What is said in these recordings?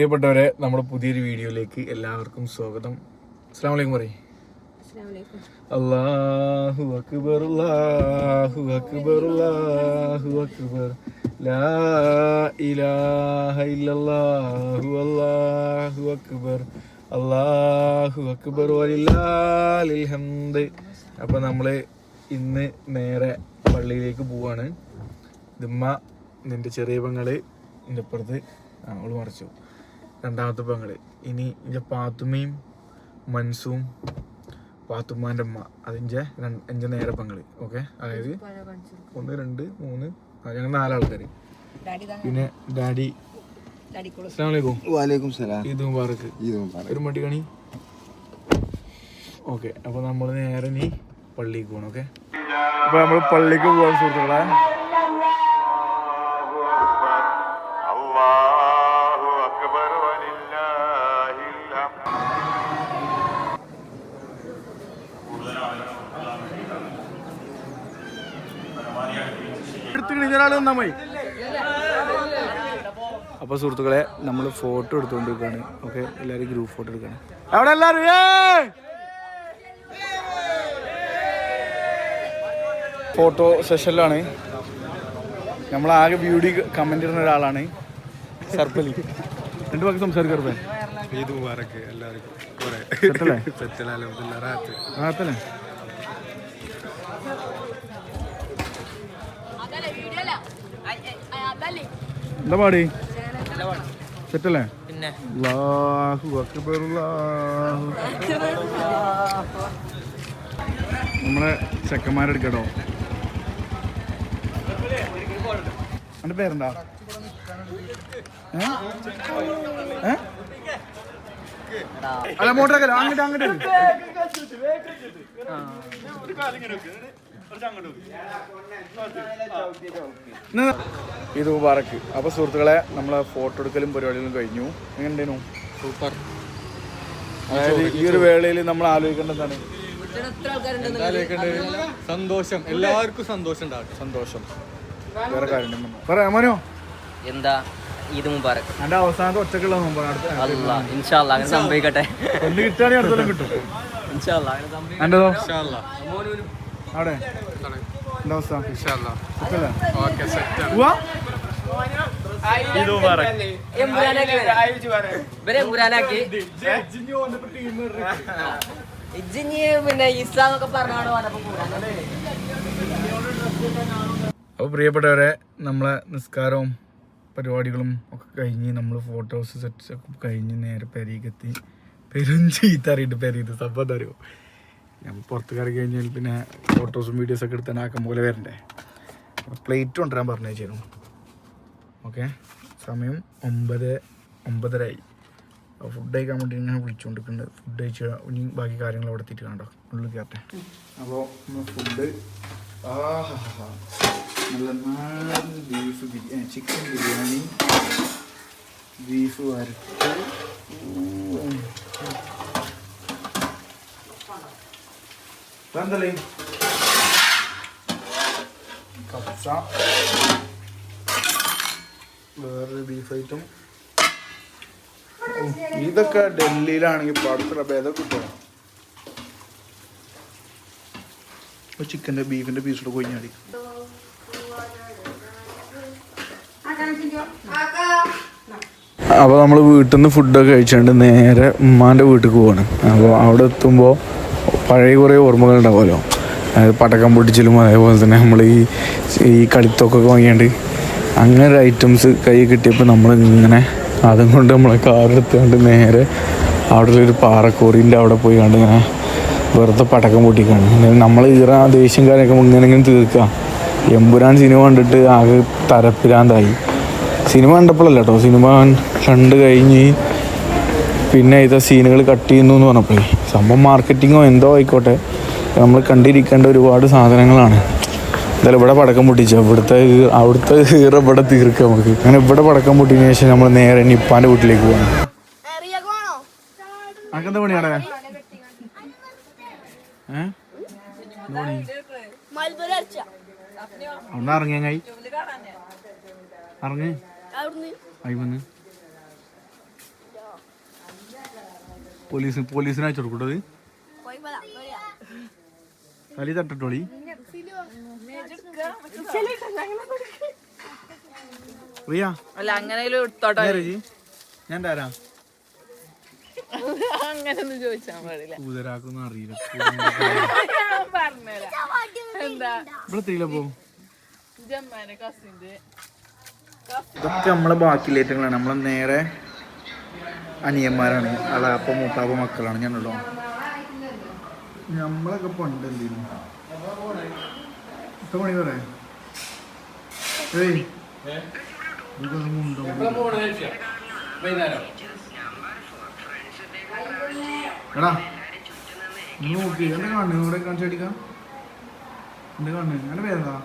പ്രിയപ്പെട്ടവരെ, നമ്മുടെ പുതിയൊരു വീഡിയോയിലേക്ക് എല്ലാവർക്കും സ്വാഗതം. അസ്സലാമു അലൈക്കും പറയ്. അല്ലാഹു അക്ബർ അല്ലാഹു അക്ബർ അല്ലാഹു അക്ബർ ലാ ഇലാഹ ഇല്ലല്ലാഹു അല്ലാഹു അക്ബർ വലില്ലാഹിൽ ഹംദ്. അപ്പോൾ നമ്മൾ ഇന്ന് നേരെ പള്ളിയിലേക്ക് പോവാണ്. ഇതുമ്മ നിൻ്റെ ചെറിയ പെങ്ങള് എൻ്റെ അപ്പുറത്ത് അവൾ മറിച്ചു, രണ്ടാമത്തെ പെങ്ങള്. ഇനി എൻ്റെ പാത്തുമ്മയും മൻസും പാത്തുമ്മാൻ്റെ അമ്മ അതിൻ്റെ നേരെ പെങ്ങള്. ഓക്കെ, അതായത് 1 2 3 ഞങ്ങൾ 4 ആൾക്കാർ. പിന്നെ ഡാഡി. അസ്സലാമു അലൈക്കും. ഈദ് മുബാറക്ക്. ഒരു മടി കണി. ഓക്കെ, അപ്പോൾ നമ്മൾ നേരെ ഇനി പള്ളിക്ക് പോകണം. ഓക്കെ, അപ്പോൾ നമ്മൾ പള്ളിക്ക് പോകാൻ സുഹൃത്തുക്കളെ. അപ്പോൾ സുഹൃത്തുക്കളെ, നമ്മൾ ഫോട്ടോ എടുത്തുകൊണ്ടിരിക്കുകയാണ്. ഓക്കെ, എല്ലാവരും ഗ്രൂപ്പ് ഫോട്ടോ എടുക്കുകയാണ്. അവിടെ എല്ലാവരും ഫോട്ടോ സെഷനിലാണ്. നമ്മളാകെ ബ്യൂട്ടി കമന്റ് ഇടുന്ന ഒരാളാണ് സർപ്പലി. 2 വാക്ക് സംസാരിക്കേ. ഈദ് മുബാറക്ക് എല്ലാവർക്കും. എന്താ പാടി? സെറ്റല്ലേ? അല്ലാഹു അക്ബർ അല്ലാഹു. നമ്മളെ ചെക്കന്മാരെടുക്കട്ടോ. എൻ്റെ പേരെന്താ? അല്ല, മോട്ടറൊക്കെ അങ്ങോട്ട് ഈദ് മുബാറക്ക്. അപ്പോൾ സുഹൃത്തുക്കളെ, നമ്മളെ ഫോട്ടോ എടുക്കലും പരിപാടികളും കഴിഞ്ഞു. എങ്ങനെയുണ്ടായിരുന്നു? സൂപ്പർ. അതായത് ഈ ഒരു വേളയിൽ നമ്മൾ ആലോചിക്കേണ്ടതാണ് സന്തോഷം. എല്ലാവർക്കും സന്തോഷം ഉണ്ടാവും. സന്തോഷം. വേറെ കാര്യം പറയാമോ? എന്താ ഈദ് മുബാറക്ക്. എൻ്റെ അവസാനത്തെ ഒറ്റക്കുള്ള ഇൻഷാ അല്ലാഹ് അങ്ങനെ സംഭവിക്കട്ടെ. ഒന്ന് കിട്ടുകയാണെങ്കിൽ അടുത്തോളം കിട്ടും. ഇൻഷാ അല്ലാഹ് അങ്ങനെ സംഭവിക്കട്ടെ. എൻ്റെതോ ഇൻഷാ അല്ലാഹ്. അവിടെ എന്താ അവസ്ഥ? ഇൻഷാ അല്ലാഹ്. സെറ്റല്ലേ? ഓക്കേ, സെറ്റ് ആണ്. ഉവ്വ. ഈദ് മുബാറക്ക്. പിന്നെ ഇസ്ലാമൊക്കെ പറഞ്ഞാണോ? അപ്പോൾ പ്രിയപ്പെട്ടവരെ, നമ്മളെ നിസ്കാരവും പരിപാടികളും ഒക്കെ കഴിഞ്ഞ് നമ്മൾ ഫോട്ടോസ് സെറ്റ്സ് ഒക്കെ കഴിഞ്ഞ് നേരെ പെരേക്കെത്തി. പെരും ചീത്തറിയിട്ട് പെരയത് സംഭവം അറിയോ? നമ്മൾ പുറത്ത് കയറി കഴിഞ്ഞാൽ പിന്നെ ഫോട്ടോസും വീഡിയോസൊക്കെ എടുത്താൽ ആക്കം പോലെ വരണ്ടേ. പ്ലേറ്റ് കൊണ്ടുവരാൻ പറഞ്ഞു വെച്ചിരുന്നു. ഓക്കെ, സമയം 9:30 ഫുഡ് കഴിക്കാൻ വേണ്ടി ഇങ്ങനെ വിളിച്ചുകൊണ്ടിരിക്കുന്നുണ്ട്. ഫുഡ് കഴിച്ച് ഇനി ബാക്കി കാര്യങ്ങൾ അവിടെ എത്തിയിട്ട് കണ്ടോ, ഉള്ളിൽ കയറട്ടെ. അപ്പോൾ ഫുഡ് നല്ല നാടൻ beef biryani, chicken biryani, beef വരട്ട്, കപ്സ, വേറൊരു ബീഫ് ഐറ്റം. ഇതൊക്കെ ഡൽഹിയിലാണെങ്കിൽ അടുത്തുള്ള ഭേദമൊക്കെ കിട്ടുമോ? ചിക്കൻ്റെ ബീഫിൻ്റെ പീസോട് കൊഞ്ഞാടി. അപ്പോൾ നമ്മൾ വീട്ടിൽ നിന്ന് ഫുഡൊക്കെ കഴിച്ചുകൊണ്ട് നേരെ ഉമ്മാൻ്റെ വീട്ടിൽ പോവാണ്. അപ്പോൾ അവിടെ എത്തുമ്പോൾ പഴയ കുറേ ഓർമ്മകൾ ഉണ്ടാവുമല്ലോ. അതായത് പടക്കം പൊട്ടിച്ചിലും അതേപോലെ തന്നെ നമ്മൾ ഈ കളിത്തൊക്കെ വാങ്ങിയാണ്ട് അങ്ങനെ ഒരു ഐറ്റംസ് കൈ കിട്ടിയപ്പോൾ നമ്മൾ ഇങ്ങനെ അതും കൊണ്ട് നമ്മളെ കാറെടുത്തുകൊണ്ട് നേരെ അവിടെ ഒരു പാറക്കോറിൻ്റെ അവിടെ പോയി കണ്ട് ഇങ്ങനെ വെറുതെ പടക്കം പൊട്ടിക്കാണ്. നമ്മൾ ദേഷ്യം കാര്യമൊക്കെ ഇങ്ങനെ തീർക്കുക. എമ്പുരാൻ സിനിമ കണ്ടിട്ട് ആകെ തരപ്പിലാന്തായി. സിനിമ കണ്ടപ്പോഴല്ല കേട്ടോ, സിനിമ കണ്ട് കഴിഞ്ഞ് പിന്നെ ഇത് സീനുകൾ കട്ട് ചെയ്യുന്നു എന്ന് പറഞ്ഞപ്പോഴേ സംഭവം മാർക്കറ്റിങ്ങോ എന്തോ ആയിക്കോട്ടെ, നമ്മൾ കണ്ടിരിക്കേണ്ട ഒരുപാട് സാധനങ്ങളാണ്. എന്തായാലും ഇവിടെ പടക്കം പൊട്ടിച്ചു, അവിടുത്തെ ഹീറോ ഇവിടെ തീർക്കുക നമുക്ക്. അങ്ങനെ ഇവിടെ പടക്കം പൊട്ടിയതിനു ശേഷം നമ്മൾ നേരെ നിപ്പാൻ്റെ വീട്ടിലേക്ക് പോകണം. അനക്കെന്താ പണിയാണേ? ഒന്ന് ഇറങ്ങിയായി ഇറങ്ങ് അയിമന്ന് പോലീസിനെ അയച്ചു കൊടുക്കട്ടത് കളി തട്ടട്ടോളി റിയ അല്ല അങ്ങനെ എടുത്തോട്ടോ ഞാൻ തരാ അങ്ങനൊന്നും ചോദിച്ചാൽ പാടില്ല കൂതരാക്കൊന്നും അറിയില്ല എന്താ ഇവിടെ തീല പോ ജമ്മാനെ കസിന്റെ ഇതൊക്കെ നമ്മളെ ബാക്കിലേറ്റങ്ങളാണ് നമ്മളെ നേരെ അനിയന്മാരാണ് അളാപ്പ മൂത്താപ്പ മക്കളാണ് ഞാനുള്ളൂ നമ്മളൊക്കെ പണ്ട് എന്തെങ്കിലും എത്ര മണി പറയാ ഏയ് ഇതൊന്നും ഉണ്ടോ എടാ നീ നോക്കി എന്റെ കണ്ണു ഇവിടെ കാണിച്ചു അടിക്കാം എന്റെ കണ്ണ് എന്റെ പേരെന്താ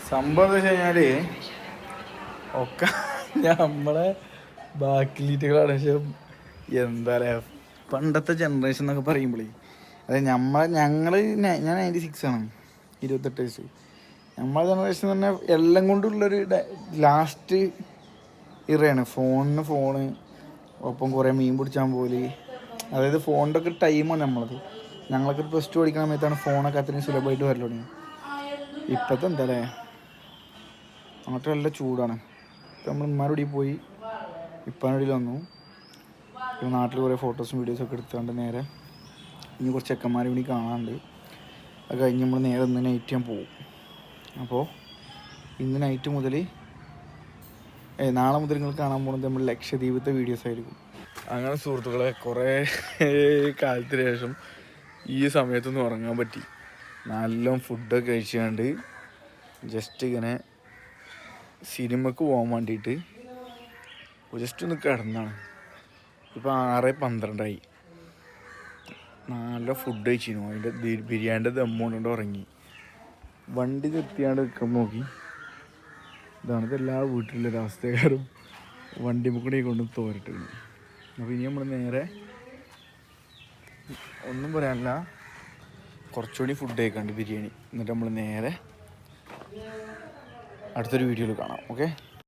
സംഭവം എന്താ വെച്ച് കഴിഞ്ഞാല് ഒക്കെ നമ്മളെ ബാക്കിലീറ്റുകളാണ്. പക്ഷെ എന്താ പറയാ പണ്ടത്തെ ജനറേഷൻ എന്നൊക്കെ പറയുമ്പോഴേ അതെ ഞങ്ങള് ഞാൻ 96 ആണ്, 28 വയസ്സ്. നമ്മളെ ജനറേഷൻ തന്നെ എല്ലാം കൊണ്ടുള്ളൊരു ലാസ്റ്റ് ഇറയാണ്. ഫോണ് ഒപ്പം കുറേ മീൻ പിടിച്ചാൻ പോലെ, അതായത് ഫോണിൻ്റെ ഒക്കെ ടൈമാണ് നമ്മളത്. ഞങ്ങളൊക്കെ +2 പഠിക്കുന്ന സമയത്താണ് ഫോണൊക്കെ അത്രയും സുലഭമായിട്ട് വരൽ തുടങ്ങി. ഇപ്പോഴത്തെ എന്താ അല്ലേ അങ്ങോട്ട് നല്ല ചൂടാണ്. ഇപ്പം നമ്മൾ ഉമ്മാരുടെ പോയി ഇപ്പാനോടിയിൽ വന്നു. പിന്നെ നാട്ടിൽ കുറേ ഫോട്ടോസും വീഡിയോസൊക്കെ എടുത്തുകൊണ്ട് നേരെ ഇനി കുറച്ച് ചെക്കന്മാരെ വേണ്ടി കാണാനുണ്ട്. അത് കഴിഞ്ഞ് നമ്മൾ നേരെ ഇന്ന് നൈറ്റ് ഞാൻ പോകും. അപ്പോൾ ഇന്ന് നൈറ്റ് മുതൽ നാളെ മുതൽ നിങ്ങൾ കാണാൻ പോകുന്നത് നമ്മൾ ലക്ഷദ്വീപത്തെ വീഡിയോസ് ആയിരിക്കും. അങ്ങനെ സുഹൃത്തുക്കളെ കുറേ കാലത്തിന് ശേഷം ഈ സമയത്തൊന്നും ഉറങ്ങാൻ പറ്റി. നല്ല ഫുഡൊക്കെ കഴിച്ചുകൊണ്ട് ജസ്റ്റ് ഇങ്ങനെ സിനിമക്ക് പോകാൻ വേണ്ടിയിട്ട് ജസ്റ്റ് ഒന്ന് കിടന്നാണ്. ഇപ്പോൾ 6:12 നല്ല ഫുഡ് കഴിച്ചിരുന്നു. അതിൻ്റെ ബിരിയാണിൻ്റെ ദമ്മുകൊണ്ട് ഉറങ്ങി. വണ്ടി നിർത്തിയാണ്ട് നിൽക്കാൻ നോക്കി. ഇതാണ് ഇതെല്ലാ വീട്ടിലൊരവസ്ഥക്കാരും വണ്ടി കൂടെ കൊണ്ട് തോരട്ട്. അപ്പോൾ ഇനി നമ്മൾ നേരെ ഒന്നും പറയാനില്ല, കുറച്ചുകൂടി ഫുഡ് കഴിക്കാണ്ട് ബിരിയാണി. എന്നിട്ട് നമ്മൾ നേരെ അടുത്തൊരു വീഡിയോയിൽ കാണാം. ഓക്കെ.